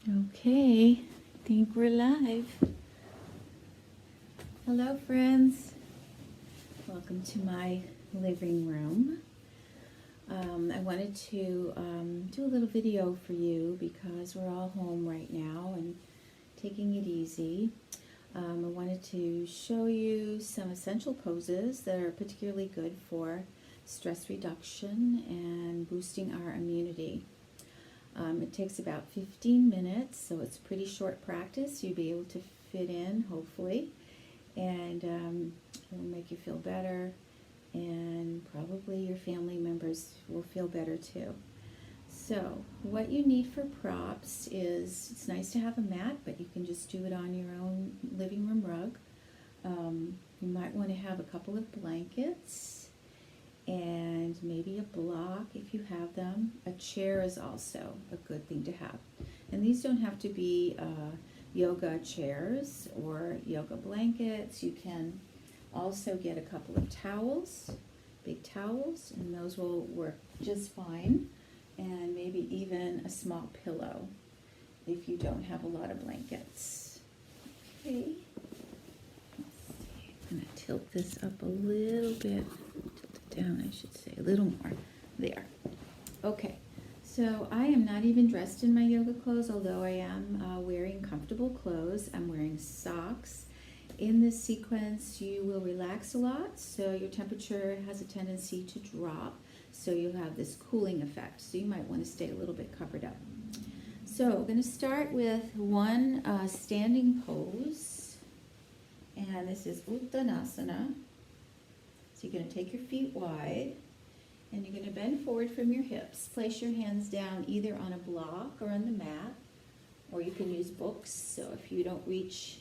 Okay, I think we're live. Hello, friends. Welcome to my living room. I wanted to do a little video for you because we're all home right now and taking it easy. I wanted to show you some essential poses that are particularly good for stress reduction and boosting our immunity. It takes about 15 minutes, so it's pretty short practice. You'll be able to fit in, hopefully, and it'll make you feel better, and probably your family members will feel better too. So what you need for props is, it's nice to have a mat, but you can just do it on your own living room rug. You might want to have a couple of blankets and maybe a block if you have them. A chair is also a good thing to have. And these don't have to be yoga chairs or yoga blankets. You can also get a couple of towels, big towels, and those will work just fine. And maybe even a small pillow if you don't have a lot of blankets. Okay. Let's see. I'm going to tilt this up a little bit. Down, I should say, a little more. There. Okay, so I am not even dressed in my yoga clothes, although I am wearing comfortable clothes. I'm wearing socks. In this sequence, you will relax a lot, so your temperature has a tendency to drop, so you'll have this cooling effect. So you might want to stay a little bit covered up. So we're going to start with one standing pose, and this is Uttanasana. So you're going to take your feet wide, and you're going to bend forward from your hips. Place your hands down either on a block or on the mat, or you can use books. So if you don't reach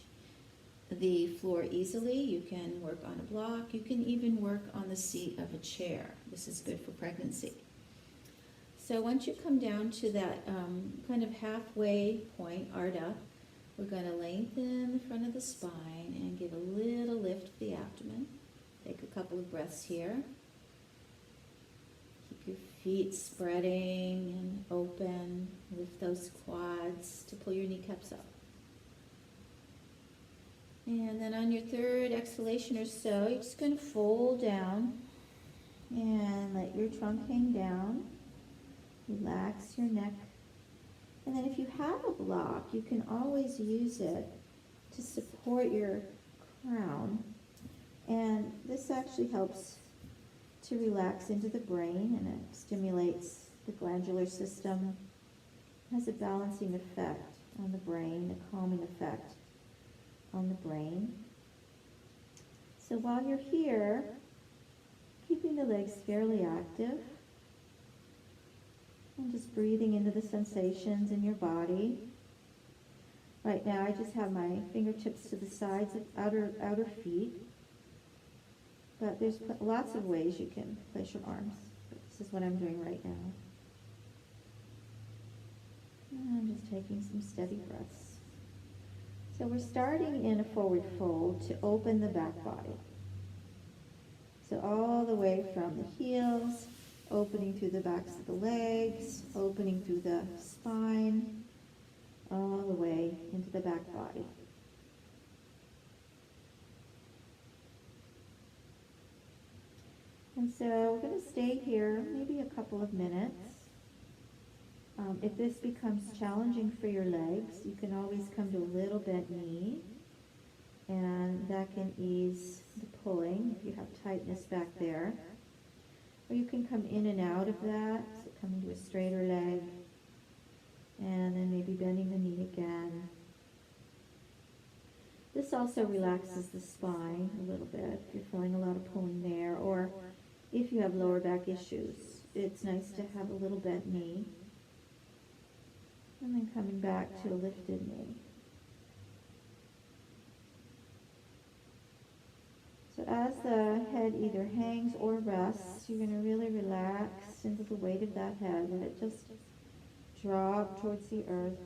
the floor easily, you can work on a block. You can even work on the seat of a chair. This is good for pregnancy. So once you come down to that kind of halfway point, Ardha, we're going to lengthen the front of the spine and give a little lift to the abdomen. Take a couple of breaths here. Keep your feet spreading and open. Lift those quads to pull your kneecaps up. And then on your third exhalation or so, you're just going to fold down and let your trunk hang down. Relax your neck. And then if you have a block, you can always use it to support your crown. And this actually helps to relax into the brain, and it stimulates the glandular system. It has a balancing effect on the brain, a calming effect on the brain. So while you're here, keeping the legs fairly active, and just breathing into the sensations in your body. Right now I just have my fingertips to the sides of outer feet. But there's lots of ways you can place your arms. This is what I'm doing right now. And I'm just taking some steady breaths. So we're starting in a forward fold to open the back body. So all the way from the heels, opening through the backs of the legs, opening through the spine, all the way into the back body. And so we're going to stay here maybe a couple of minutes. If this becomes challenging for your legs, you can always come to a little bent knee, and that can ease the pulling if you have tightness back there. Or you can come in and out of that, so come into a straighter leg, and then maybe bending the knee again. This also relaxes the spine a little bit if you're feeling a lot of pulling there, or if you have lower back issues. It's nice to have a little bent knee. And then coming back to a lifted knee. So as the head either hangs or rests, you're going to really relax into the weight of that head. Let it just drop towards the earth.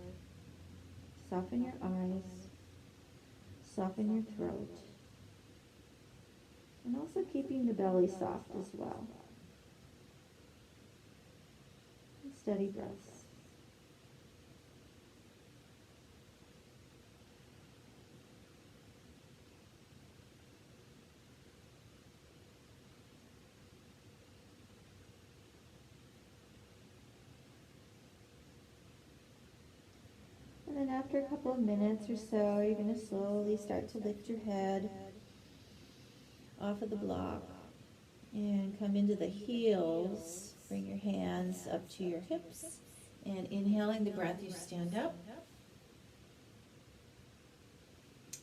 Soften your eyes. Soften your throat. And also keeping the belly soft as well. And steady breaths. then after a couple of minutes or so, you're going to slowly start to lift your head off of the block and come into the heels. Bring your hands up to your hips, and inhaling the breath, you stand up.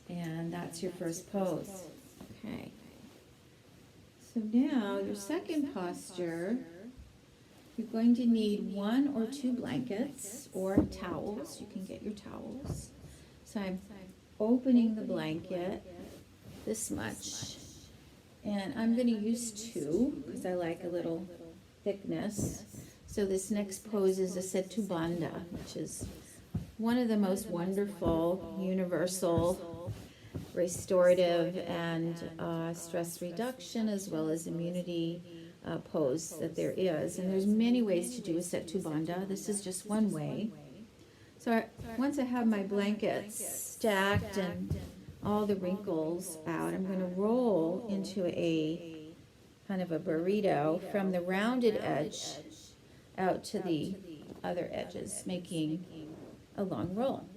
And that's your first pose. Okay. So now your second posture, you're going to need 1 or 2 blankets or towels. You can get your towels. So I'm opening the blanket this much. And I'm going to use 2 because I like a little thickness. So this next pose is a Setu Bandha, which is one of the most wonderful, universal, restorative, and stress reduction as well as immunity pose that there is. And there's many ways to do a Setu Bandha. This is just one way. So once I have my blankets stacked and all the wrinkles out, I'm going to roll into a kind of a burrito from the rounded edge out to the other edges, making a long roll.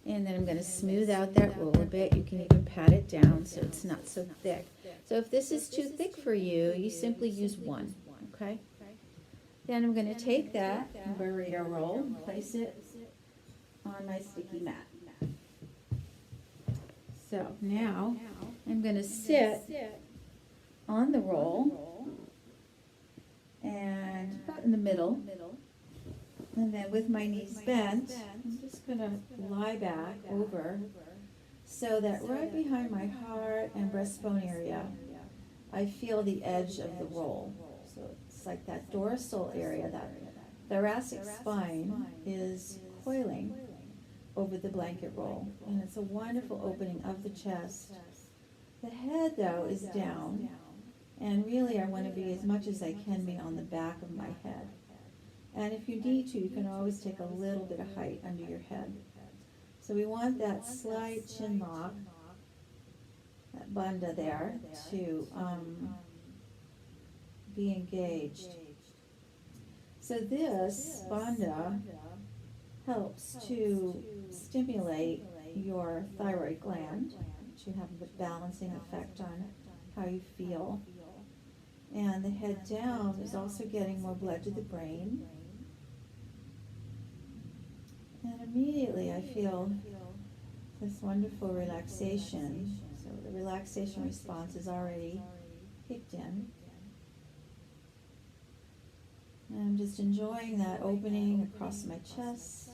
And then I'm going to smooth out that roll a bit. You can even pat it down so it's not so thick. So if this is too thick for you, you simply use 1, okay? Then I'm going to take that burrito roll and place it on my sticky mat. So now I'm going to sit on the roll and about in the middle. And then with my knees bent, I'm just going to lie back over so that right behind my heart and breastbone area, I feel the edge of the roll. So it's like that dorsal area, that thoracic spine is coiling over the blanket roll. And it's a wonderful opening of the chest. The head, though, is down. And really I want to be as much as I can be on the back of my head. And if you need to, you can always take a little bit of height under your head. So we want that slight chin lock, that bandha there, to be engaged. So this bandha helps to stimulate your thyroid gland, to have a balancing effect on how you feel. And the head down is also getting more blood to the brain. And immediately I feel this wonderful relaxation. So the relaxation response is already kicked in. And I'm just enjoying that opening across my chest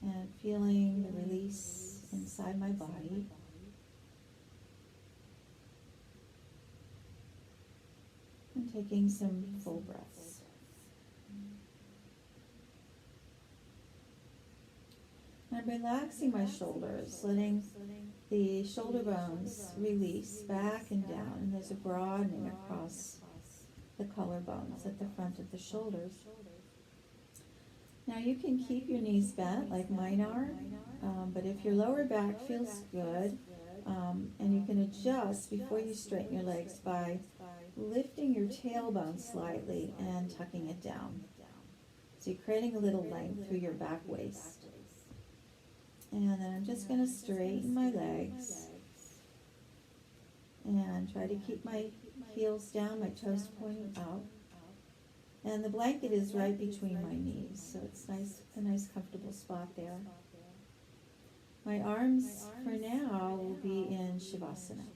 and feeling the release inside my body. And taking some full breaths. I'm relaxing my shoulders, letting the shoulder bones release back and down, and there's a broadening across the collarbones at the front of the shoulders. Now you can keep your knees bent like mine are, but if your lower back feels good, and you can adjust before you straighten your legs by lifting your tailbone slightly and tucking it down. So you're creating a little length through your back waist. And then I'm just going to straighten my legs and try to keep my heels down, my toes pointing out. And the blanket is right between my knees, so it's nice, a nice comfortable spot there. My arms for now will be in Shavasana.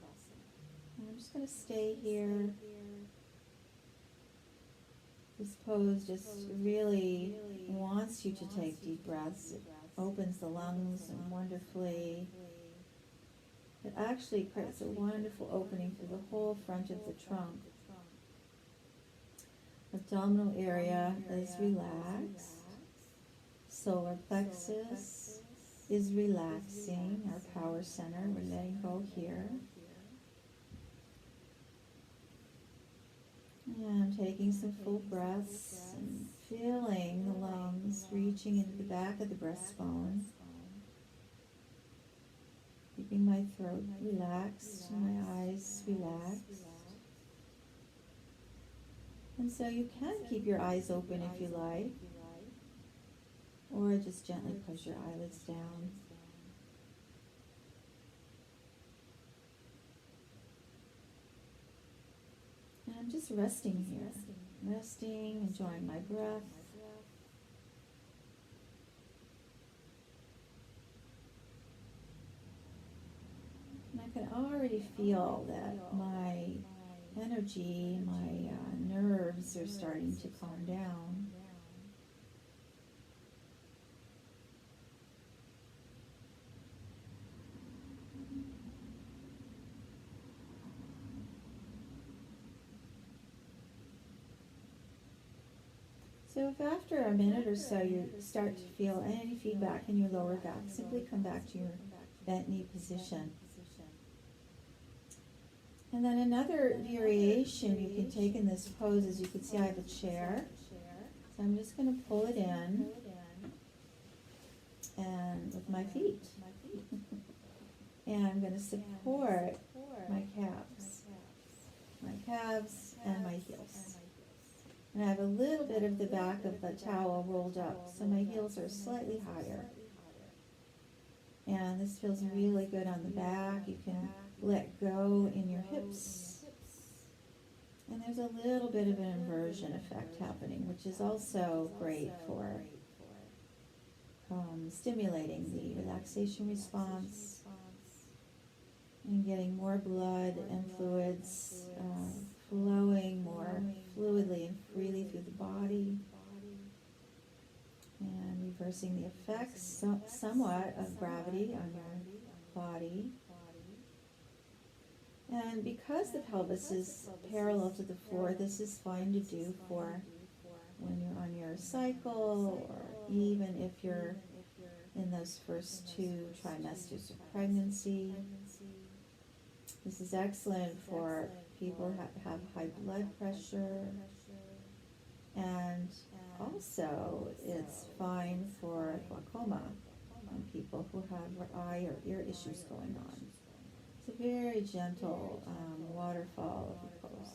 And I'm just going to stay here. This pose just really wants you to take deep breaths. It opens the lungs and wonderfully. It actually creates a wonderful opening through the whole front of the trunk. Abdominal area is relaxed. Solar plexus is relaxing. Our power center, we're letting go here. And I'm taking some full breaths and feeling the lungs reaching into the back of the breastbone. Keeping my throat relaxed, my eyes relaxed. And so you can keep your eyes open if you like. or just gently close your eyelids down. And I'm just resting here, enjoying my breath. And I can already feel that my energy, my nerves are starting to calm down. So if after a minute or so you start to feel any feedback in your lower back, simply come back to your bent knee position. And then another variation you can take in this pose is, you can see I have a chair. So I'm just going to pull it in and with my feet. And I'm going to support my calves and my heels. And I have a little bit of the back of the towel rolled up, so my heels are slightly higher. And this feels really good on the back. You can let go in your hips. And there's a little bit of an inversion effect happening, which is also great for stimulating the relaxation response and getting more blood and fluids flowing more fluidly and freely through the body, and reversing the effects somewhat of gravity on your body. And because the pelvis is parallel to the floor, this is fine to do for when you're on your cycle, or even if you're in those first 2 trimesters of pregnancy. This is excellent for people who have high blood pressure, and also it's fine for glaucoma and people who have eye or ear issues going on. It's a very gentle waterfall of a pose.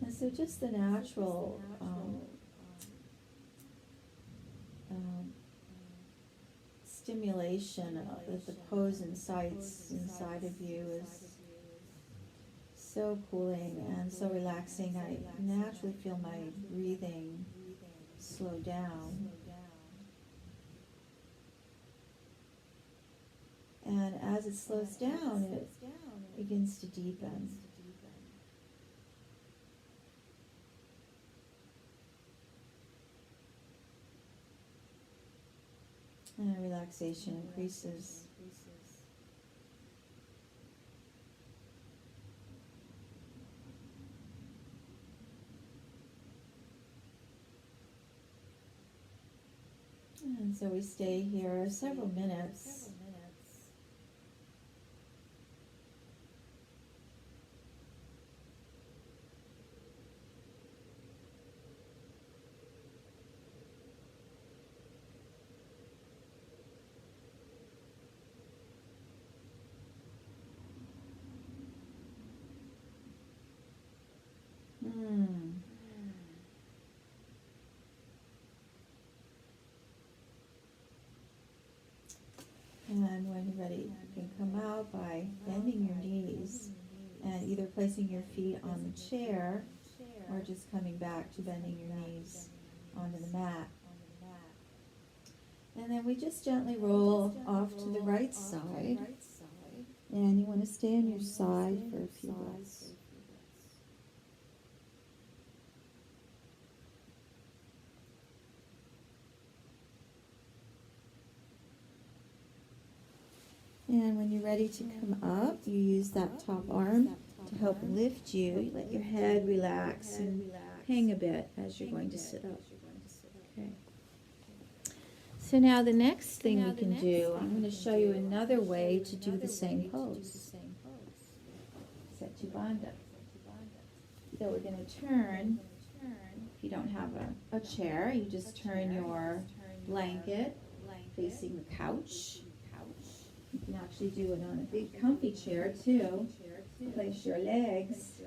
And so just the natural stimulation that the pose incites inside of you is so cooling and so relaxing. I naturally feel my breathing slow down. And as it slows down, it begins to deepen. And relaxation increases. And so we stay here several minutes. And when you're ready, you can come out by bending your knees and either placing your feet on the chair or just coming back to bending your knees onto the mat. And then we just gently roll off to the right side. And you want to stay on your side for a few breaths. And when you're ready to come up, you use that top arm to help lift you. You let your head relax and hang a bit as you're going to sit up. Okay. So now the next thing we can do, I'm going to show you another way to do the same pose. Setu Bandha. So we're going to turn. If you don't have a chair, you just turn your blanket facing the couch. You can actually do it on a big comfy chair too. Place your legs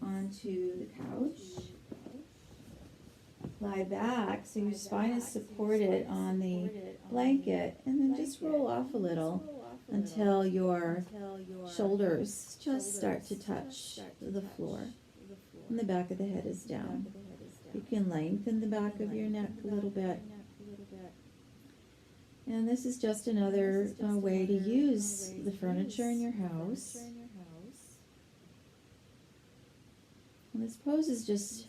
onto the couch. Lie back so your spine is supported on the blanket, and then just roll off a little until your shoulders just start to touch the floor and the back of the head is down. You can lengthen the back of your neck a little bit. And this is just another way to use the furniture in your house. And this pose is just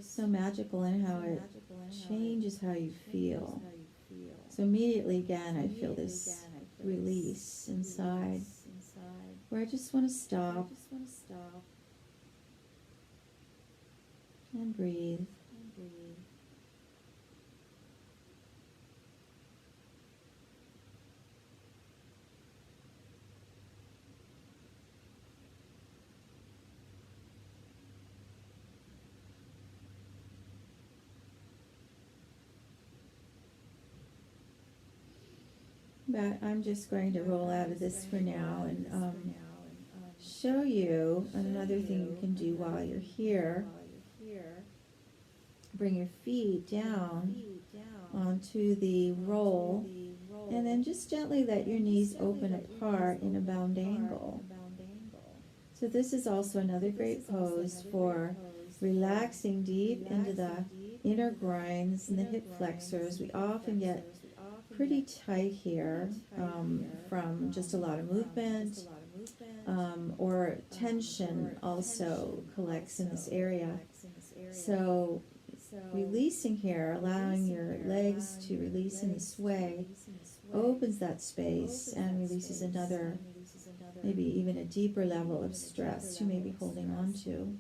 so magical in how it changes how you feel. So immediately again I feel this release inside where I just want to stop and breathe. But I'm just going to roll out of this for now and show you another thing you can do while you're here. Bring your feet down onto the roll and then just gently let your knees open apart in a bound angle. So this is also another great pose for relaxing deep into the inner groins and the hip flexors. We often get pretty tight here from just a lot of movement, or tension also collects in this area. So releasing here, allowing your legs to release in this way, opens that space and releases another, maybe even a deeper level of stress you may be holding on to.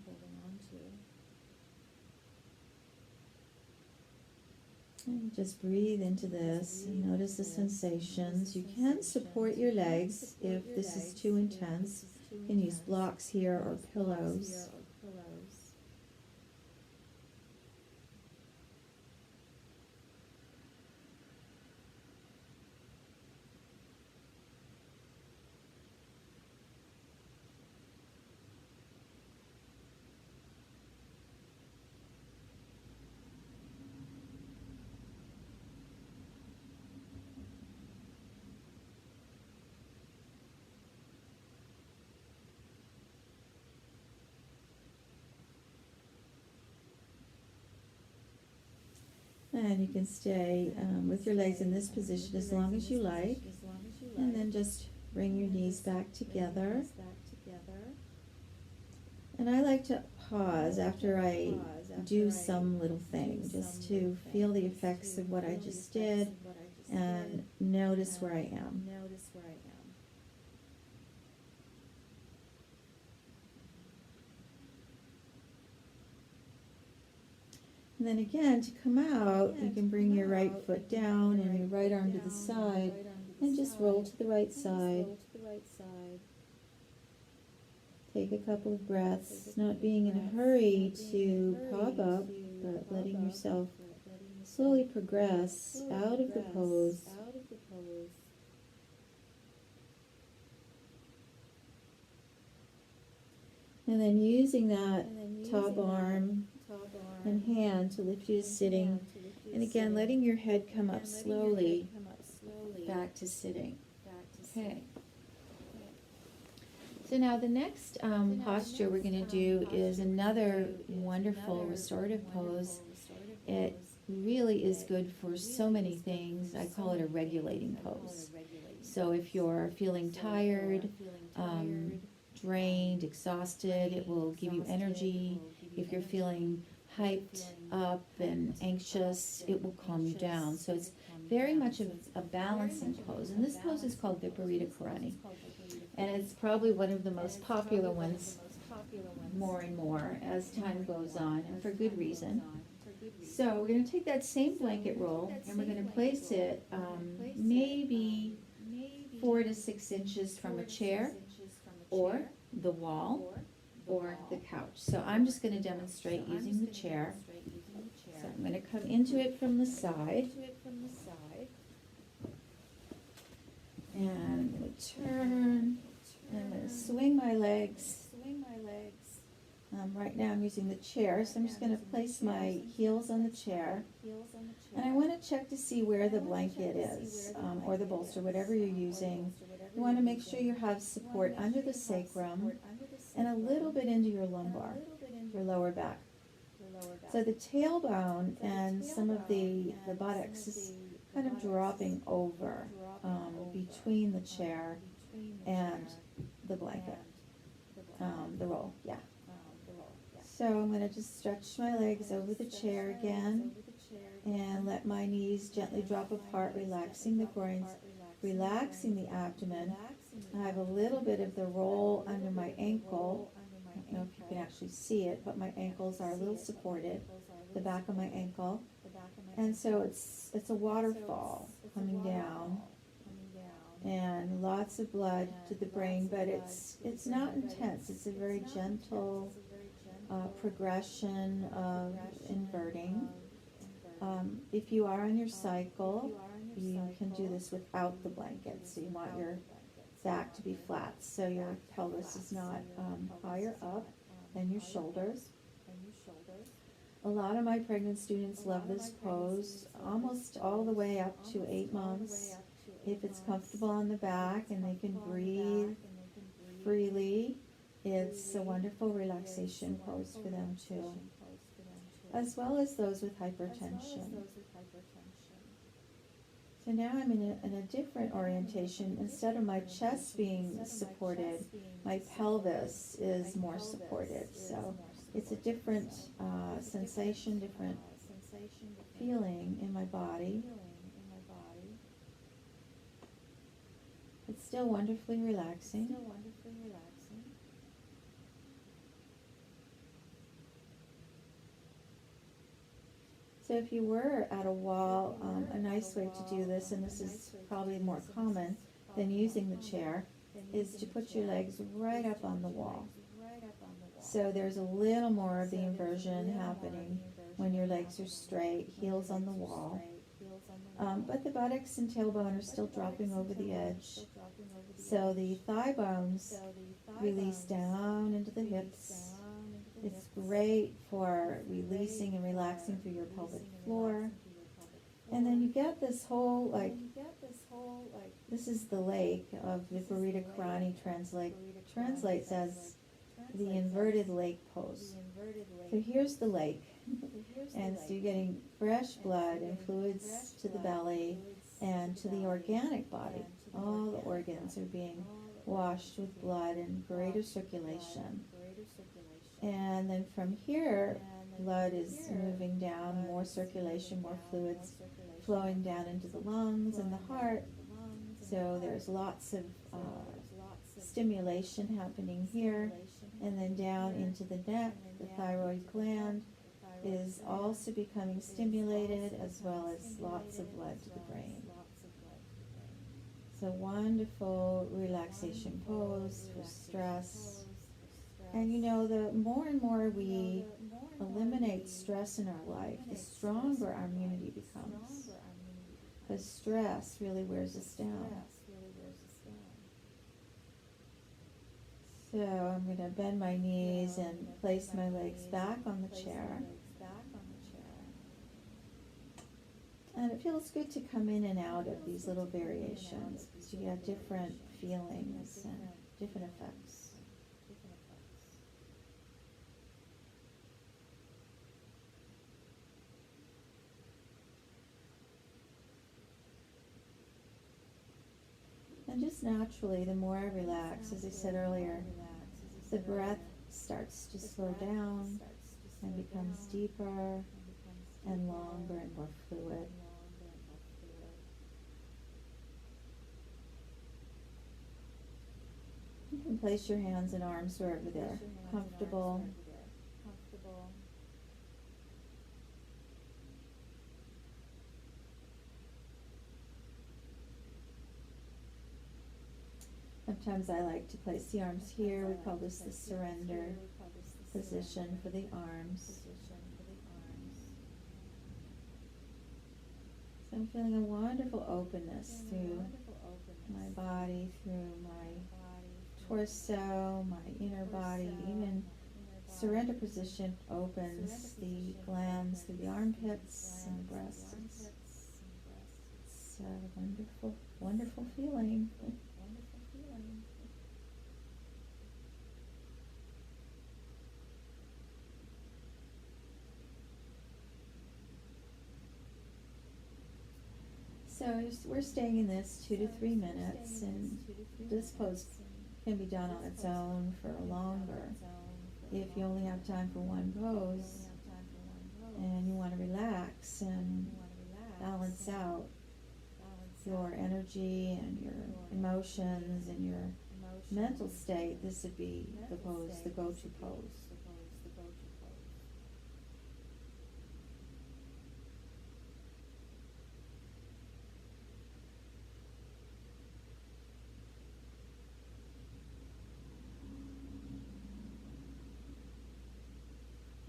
And just breathe into this and notice the sensations. You can support your legs if this is too intense. You can use blocks here or pillows. And you can stay with your legs in this position as long as you like. And then just bring your knees back together. And I like to pause after I do some little thing, just to feel the effects of what I just did and notice where I am. And then again, to come out, you can bring your right foot down and your right arm to the side and just roll to the right side. Take a couple of breaths, not being in a hurry to pop up, but letting yourself slowly progress out of the pose. And then using that top arm and hand to lift you to sitting, and again letting your head come up slowly back to sitting. Okay. So now the next posture we're going to do is another wonderful restorative pose. It really is good for so many things. I call it a regulating pose. So if you're feeling tired, drained, exhausted, it will give you energy. If you're feeling hyped up and anxious, it will calm you down. So it's very much of a balancing pose. And this pose is called Viparita Karani. And it's probably one of the most popular ones more and more as time goes on, and for good reason. So we're going to take that same blanket roll and we're going to place it maybe 4 to 6 inches from a chair or the wall or the couch. So I'm just going to demonstrate using the chair. So I'm going to come into it from the side and turn. I'm going to swing my legs. Right now I'm using the chair, so I'm just going to place my heels on the chair. And I want to check to see where the blanket is, or the bolster, whatever you're using. You want to make sure you have support under the sacrum and a little bit into your lumbar, your lower back. So the tailbone and some of the buttocks is kind of dropping over between the chair and the blanket, the roll, yeah. So I'm going to just stretch my legs over the chair again and let my knees gently drop apart, relaxing the groins, relaxing the abdomen. I have a little bit of the roll under my ankle. I don't know if you can actually see it, but my ankles are a little supported, the back of my ankle. And so it's a waterfall coming down, and lots of blood to the brain, but it's not intense. It's a very gentle progression of inverting. If you are on your cycle, you can do this without the blanket. So you want your back to be flat, so your pelvis is not higher up than your shoulders. A lot of my pregnant students love this pose almost all the way up to 8 months. If it's comfortable on the back and they can breathe freely, it's a wonderful relaxation pose for them too, as well as those with hypertension. So now I'm in a different orientation. Instead of my chest being supported, my pelvis is more supported. So it's a different sensation, different feeling in my body. It's still wonderfully relaxing. So if you were at a wall, a nice way to do this, and this is probably more common than using the chair, is to put your legs right up on the wall. So there's a little more of the inversion happening when your legs are straight, heels on the wall. But the buttocks and tailbone are still dropping over the edge. So the thigh bones release down into the hips. It's great for releasing and relaxing through your pelvic floor. And then you get this whole, this is the lake of Viparita Karani translates as the inverted lake pose. So here's the lake. And so you're getting fresh blood and fluids to the belly and to the organic body. All the organs are being washed with blood and greater circulation. And then from here, blood is moving down, more circulation, more fluids flowing down into the lungs and the heart. So there's lots of stimulation happening here. And then down into the neck, the thyroid gland is also becoming stimulated, as well as lots of blood to the brain. It's a wonderful relaxation pose for stress. And you know, the more and more we eliminate stress in our life, the stronger our immunity becomes. Because stress really wears us down. So I'm going to bend my knees and place my legs back on the chair. And it feels good to come in and out of these little variations, because you get different feelings and different effects. And just naturally, the more I relax, as I said earlier, the breath starts to slow down and becomes deeper and longer and more fluid. You can place your hands and arms wherever they're comfortable. Sometimes I like to place the arms here. We call this the surrender position for the arms. So I'm feeling a wonderful openness through my body body, through my torso, my inner body. Even surrender position opens the glands through the armpits and the breasts. It's a wonderful, wonderful feeling. So we're staying in this 2 to 3 minutes, and this pose can be done on its own for longer. If you only have time for one pose and you want to relax and balance out your energy and your emotions and your mental state, this would be the pose, the go-to pose.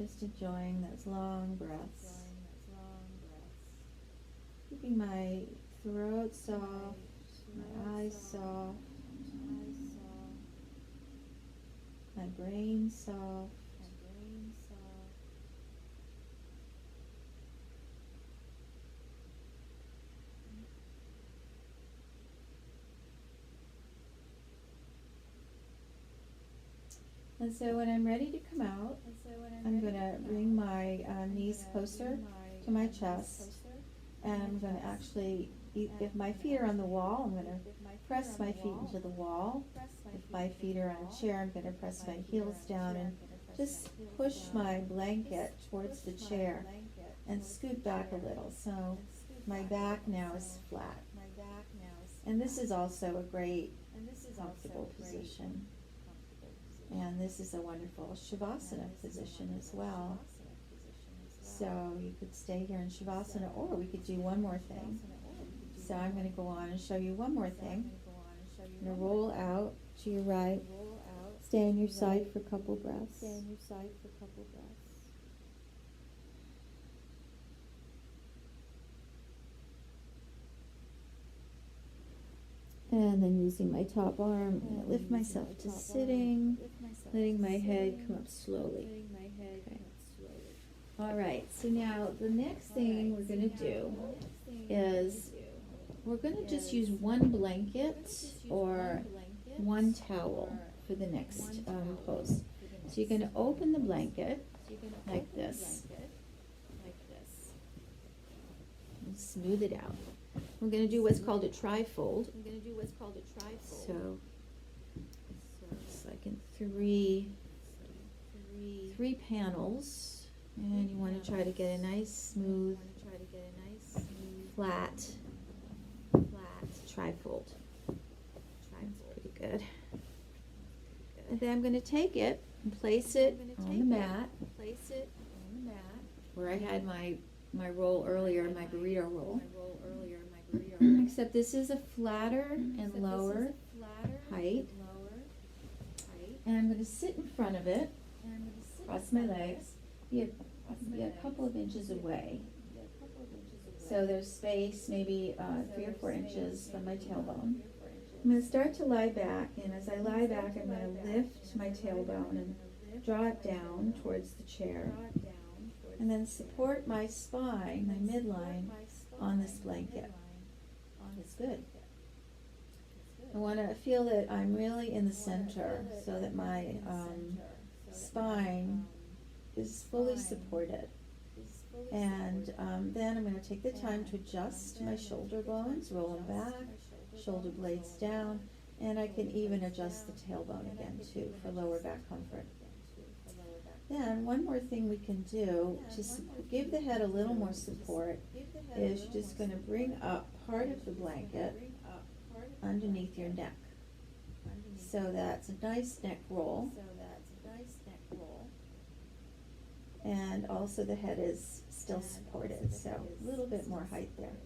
Just enjoying those long breaths. Keeping my throat soft, my eyes soft, my brain soft. And so when I'm ready to come out, I'm going to bring my knees closer to my chest, and I'm going to actually, if my feet are on the wall, I'm going to press my feet into the wall. If my feet are on a chair, I'm going to press my heels down and just push my blanket towards the chair and scoot back a little. So my back now is flat. And this is also a great comfortable position. And this is a wonderful Shavasana position as well. So you could stay here in Shavasana, or we could do one more thing. So I'm going to go on and show you one more thing. I'm going to roll out to your right. Stay on your side for a couple breaths. And then using my top arm, I'm going to lift myself to sitting, letting my head come up slowly. Okay. All right, so now the next thing we're going to do is we're going to just use one blanket or one towel for the next pose. So you're going to open the blanket like this and smooth it out. We're going to do what's called a trifold. So it's like in three panels, and you want to try to get a nice smooth, flat trifold. That's pretty good. And then I'm going to take it and place it on the mat where I had my roll earlier, my burrito roll. Except this is a flatter and lower height. And I'm going to sit in front of it, cross my legs, be a couple of inches away. So there's space, maybe 3 or 4 inches from my tailbone. I'm going to start to lie back, and as I lie back, I'm going to lift my tailbone and draw it down towards the chair. And then support my spine, my midline, on this blanket. That's good. I want to feel that I'm really in the center so that my spine is fully supported. And then I'm going to take the time to adjust my shoulder bones, roll them back, shoulder blades down, and I can even adjust the tailbone again too for lower back comfort. Then one more thing we can do to give the head a little more support is you're just going to bring up part of the blanket underneath your neck. So that's a nice neck roll. And also the head is still supported, so a little bit more height there.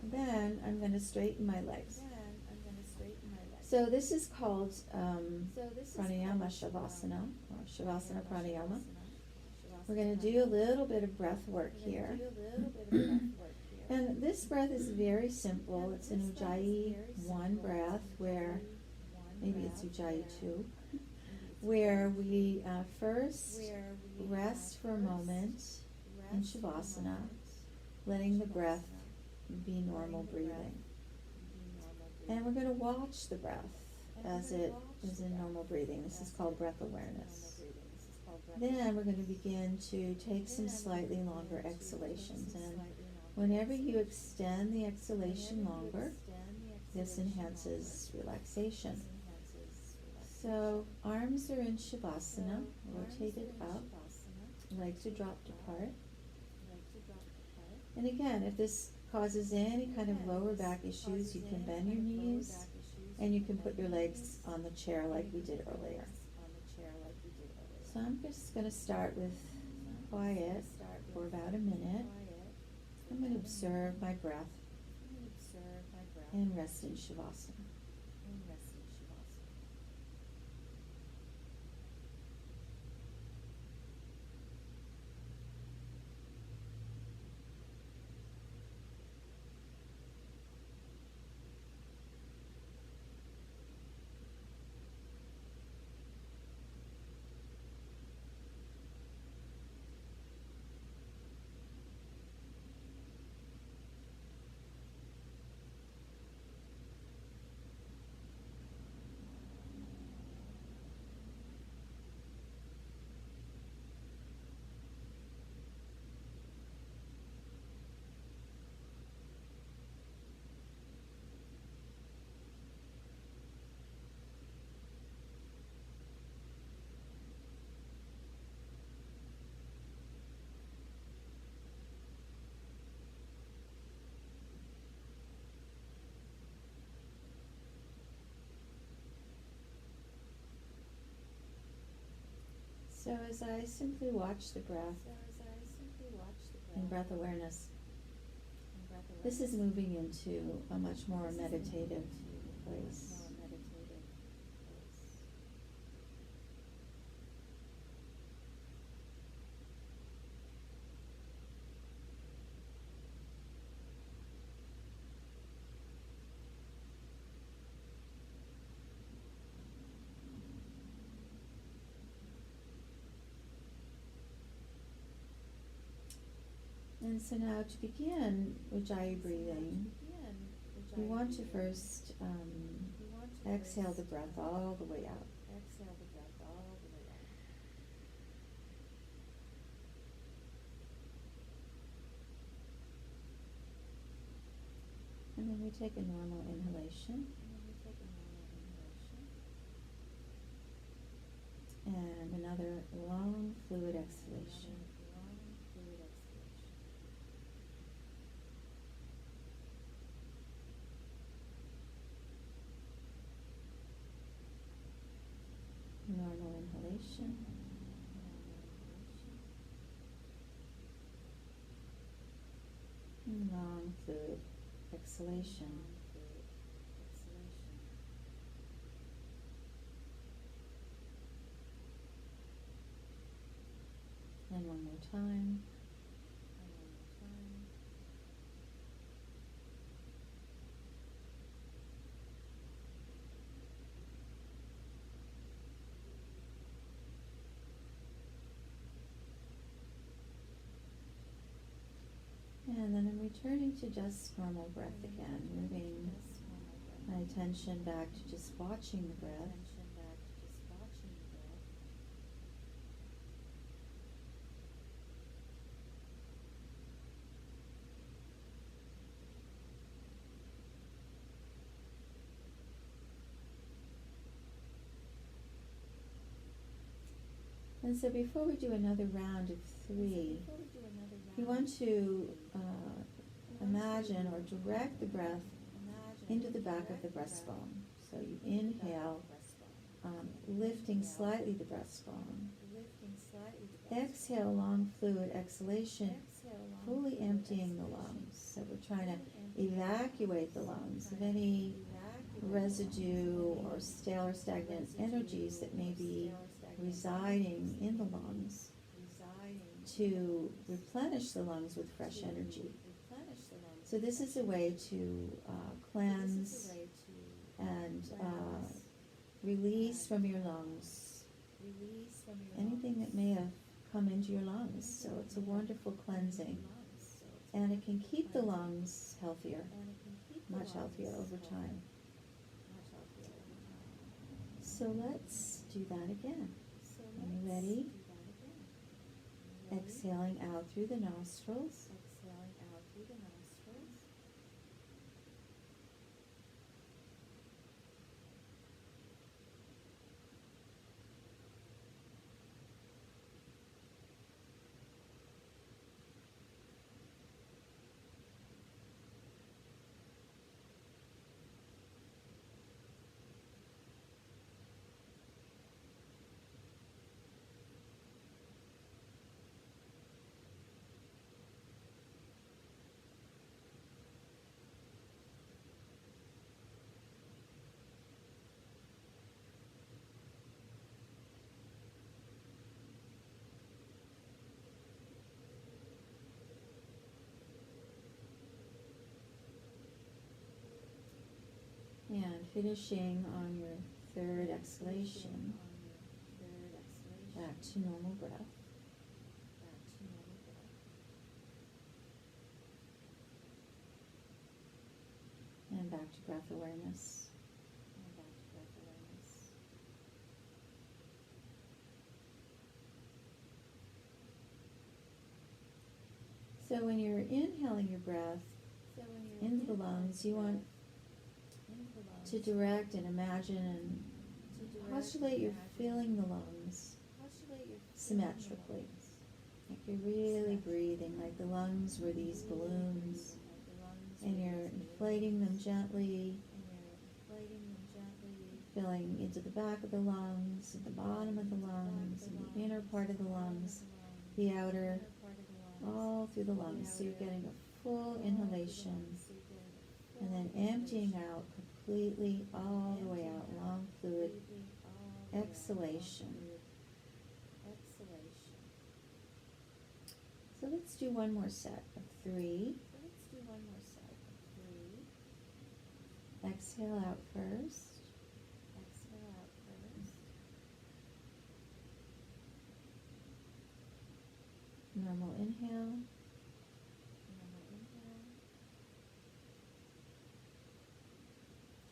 Then I'm going to straighten my legs. So this is called pranayama shavasana, or shavasana pranayama. We're going to do a little bit of breath work here. And this breath is very simple. It's an Ujjayi 1 breath, where maybe it's Ujjayi 2, where we first rest for a moment in Shavasana, letting the breath be normal breathing. And we're going to watch the breath as it is in normal breathing. This is called breath awareness. Then we're going to begin to take some slightly longer exhalations. And whenever you extend the exhalation longer, this enhances relaxation. So arms are in Shavasana, rotated up, legs are dropped apart. And again, if this causes any kind of lower back issues, you can bend your knees and you can put your legs on the chair like we did earlier. So I'm just going to start with quiet for about a minute. I'm going to observe my breath and rest in Shavasana. So as I simply watch the breath and breath awareness, this is moving into a much more meditative place. And so now to begin Ujjayi breathing, we want to first exhale the breath all the way out. And then we take a normal inhalation. And another long fluid exhalation. Normal inhalation. And long fluid exhalation. And one more time. And then I'm returning to just normal breath again, moving my attention back to just watching the breath. And so before we do another round of 3, you want to imagine or direct the breath into the back of the breastbone. So you inhale, lifting slightly the breastbone. Exhale, long fluid exhalation, fully emptying the lungs. So we're trying to evacuate the lungs of any residue or stale or stagnant energies that may be residing in the lungs, to replenish the lungs with fresh energy. So this is a way to cleanse and release from your lungs anything that may have come into your lungs. So it's a wonderful cleansing, and it can keep the lungs healthier, much healthier over time. So let's do that again. Are you ready? Exhaling out through the nostrils. And finishing on your third exhalation, back to normal breath. And back to breath awareness. So when you're inhaling your breath into the lungs, you want to direct and imagine and postulate you're filling the lungs symmetrically. Like you're really breathing, like the lungs were these balloons, and you're inflating them gently, filling into the back of the lungs, at the bottom of the lungs, and the inner part of the lungs, the outer, all through the lungs. So you're getting a full inhalation, and then emptying out completely all the way out, long fluid exhalation. So let's do one more set of 3. Exhale out first. Normal inhale.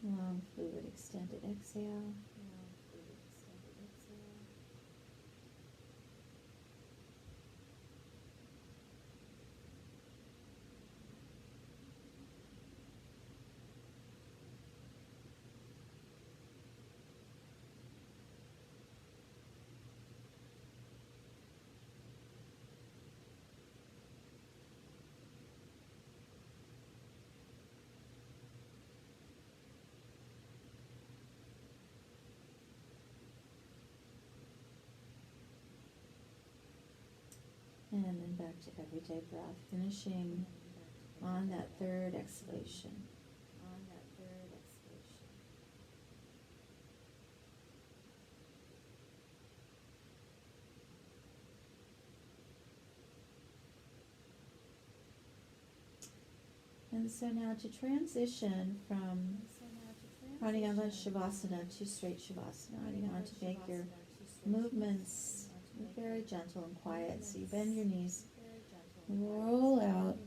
Long fluid extended exhale. And then back to everyday breath, finishing on that third exhalation. And so now to transition from pranayama shavasana to straight shavasana, you want to make your movements very gentle and quiet. So you bend your knees, roll out,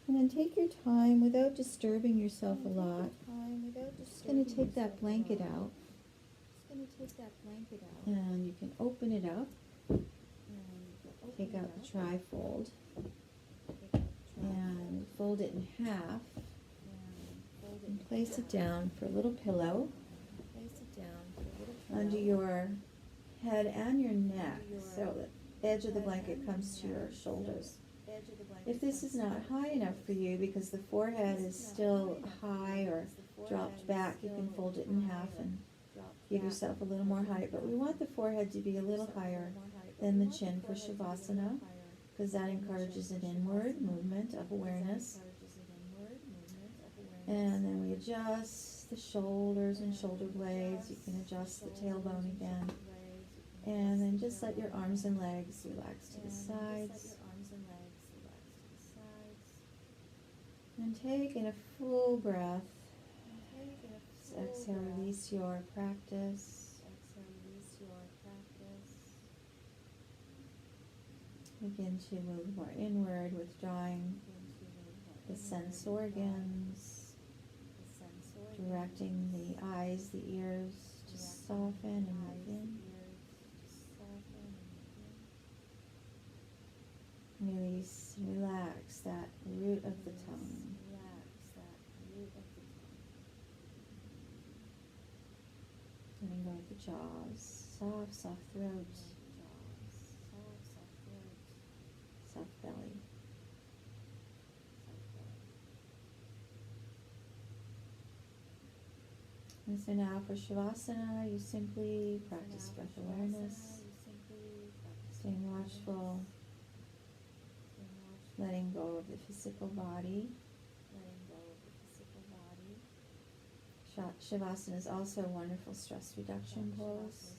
and then take your time without disturbing yourself a lot. Just going to take that blanket out, and you can open it up, take out the trifold, and fold it in half, and place it down for a little pillow under your head and your neck, so the edge of the blanket comes to your shoulders. If this is not high enough for you because the forehead is still high or dropped back, you can fold it in half and give yourself a little more height. But we want the forehead to be a little higher than the chin for Shavasana, because that encourages an inward movement of awareness. And then we adjust the shoulders and shoulder blades. You can adjust the tailbone again. And then just let your arms and legs relax to the sides. And take in a full breath. Just exhale, release your practice. Begin to move more inward, withdrawing the sense organs, directing the eyes, the ears to soften and move in. Release, relax that root of the tongue. Letting go of the jaws, soft throat, soft belly. And so now for Shavasana, you simply practice breath awareness, staying watchful, letting go of the physical body. Shavasana is also a wonderful stress reduction pose.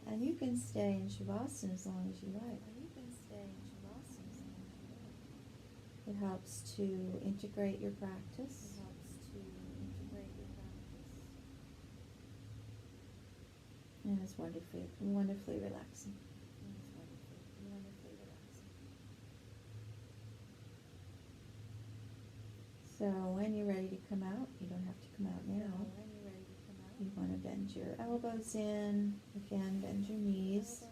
And you can stay in Shavasana as long as you like. It helps to integrate your practice. And it's wonderfully relaxing. So when you're ready to come out, you don't have to come out now. You want to bend your elbows in, again bend your knees.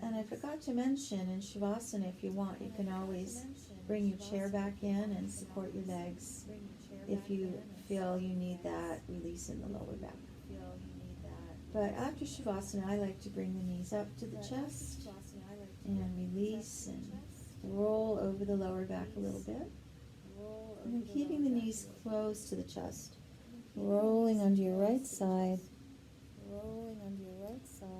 And I forgot to mention in Shavasana, if you want, you can always bring your chair back in and support your legs if you feel you need that release in the lower back. But after Shavasana, I like to bring the knees up to the chest and release and roll over the lower back a little bit. And then keeping the knees close to the chest, rolling onto your right side,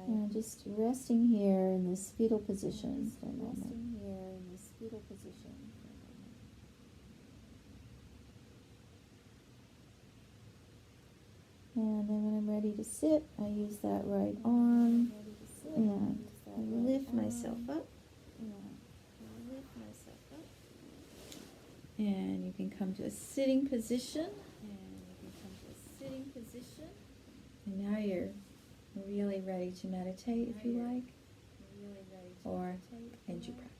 and just resting here in this fetal position for a moment. And then when I'm ready to sit, I use that right arm and lift myself up. And you can come to a sitting position. And now you're really ready to meditate if you like, or end your practice.